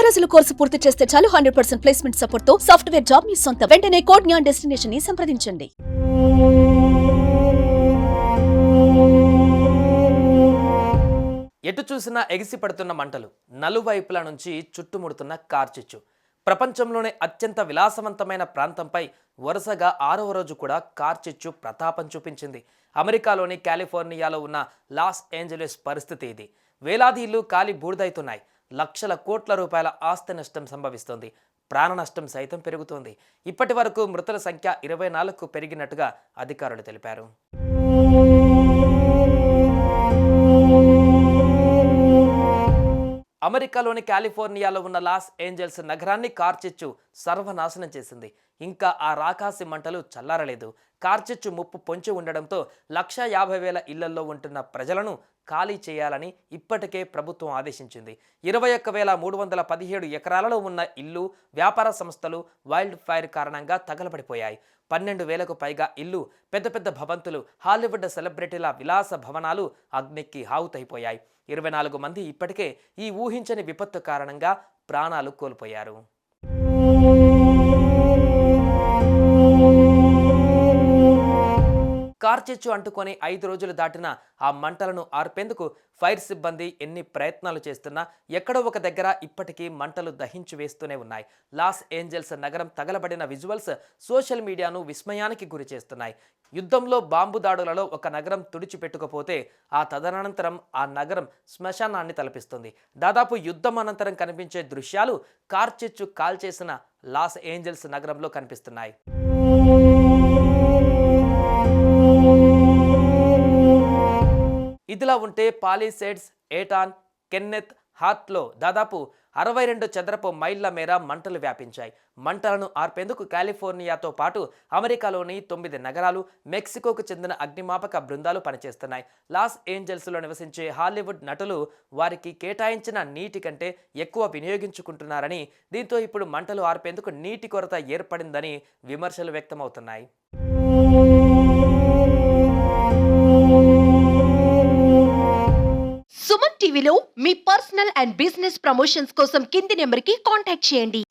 రోజుల కోర్సు పూర్తి చేస్తే చాలు 100% ప్లేస్మెంట్ సపోర్ట్ తో సాఫ్ట్వేర్ జాబ్ మీ సొంతం. వెంటనే కోడ్ జ్ఞాన్ డెస్టినేషన్ ని సంప్రదించండి. ఎటు చూసినా ఎగిసి పడుతున్న మంటలు, నలువైపుల నుంచి చుట్టుముడుతున్న కార్చిచ్చు. ప్రపంచంలోనే అత్యంత విలాసవంతమైన ప్రాంతంపై వరుసగా 6వ రోజు కూడా కార్చిచ్చు ప్రతాపం చూపించింది. అమెరికాలోని కాలిఫోర్నియాలో ఉన్న లాస్ ఏంజలీస్ పరిస్థితి ఇది. వేలాది ఇళ్లు కాలి బూడిదవుతున్నాయి. లక్షల కోట్ల రూపాయల ఆస్తి నష్టం సంభవిస్తోంది. ప్రాణ నష్టం సైతం పెరుగుతోంది. ఇప్పటి వరకు మృతుల సంఖ్య 24కు పెరిగినట్టుగా అధికారులు తెలిపారు. అమెరికాలోని కాలిఫోర్నియాలో ఉన్న లాస్ ఏంజల్స్ నగరాన్ని కార్చిచ్చు సర్వనాశనం చేసింది. ఇంకా ఆ రాకాసి మంటలు చల్లారలేదు. కార్చిచ్చు ముప్పు పొంచి ఉండడంతో 150,000 ఇళ్లల్లో ఉంటున్న ప్రజలను ఖాళీ చేయాలని ఇప్పటికే ప్రభుత్వం ఆదేశించింది. 21,317 ఎకరాలలో ఉన్న ఇల్లు, వ్యాపార సంస్థలు వైల్డ్ ఫైర్ కారణంగా తగలబడిపోయాయి. 12,000కు పైగా ఇల్లు, పెద్ద పెద్ద భవంతులు, హాలీవుడ్ సెలబ్రిటీల విలాస భవనాలు అగ్నికి ఆహుతైపోయాయి. 24 మంది ఇప్పటికే ఈ ఊహించని విపత్తు కారణంగా ప్రాణాలు కోల్పోయారు. కార్చిచ్చు అంటుకొని 5 రోజులు దాటిన ఆ మంటలను ఆర్పేందుకు ఫైర్ సిబ్బంది ఎన్ని ప్రయత్నాలు చేస్తున్నా ఎక్కడో ఒక దగ్గర ఇప్పటికీ మంటలు దహించి వేస్తూనే ఉన్నాయి. లాస్ ఏంజల్స్ నగరం తగలబడిన విజువల్స్ సోషల్ మీడియాను విస్మయానికి గురి చేస్తున్నాయి. యుద్ధంలో బాంబు దాడులలో ఒక నగరం తుడిచిపెట్టుకపోతే ఆ తదనంతరం ఆ నగరం శ్మశానాన్ని తలపిస్తుంది. దాదాపు యుద్ధం అనంతరం కనిపించే దృశ్యాలు కార్చిచ్చు కాల్చేసిన లాస్ ఏంజల్స్ నగరంలో కనిపిస్తున్నాయి. ఇదిలా ఉంటే పాలిసేడ్స్, ఏటాన్, కెన్నెత్, హార్ట్లో దాదాపు 62 చదరపు మైళ్ళ మేర మంటలు వ్యాపించాయి. మంటలను ఆర్పేందుకు కాలిఫోర్నియాతో పాటు అమెరికాలోని 9 నగరాలు, మెక్సికోకు చెందిన అగ్నిమాపక బృందాలు పనిచేస్తున్నాయి. లాస్ ఏంజల్స్లో నివసించే హాలీవుడ్ నటులు వారికి కేటాయించిన నీటి కంటే ఎక్కువ వినియోగించుకుంటున్నారని, దీంతో ఇప్పుడు మంటలు ఆర్పేందుకు నీటి కొరత ఏర్పడిందని విమర్శలు వ్యక్తమవుతున్నాయి. సుమన్ టీవీలో మీ పర్సనల్ అండ్ బిజినెస్ ప్రమోషన్స్ కోసం కింది నెంబర్కి కాంటాక్ట్ చేయండి.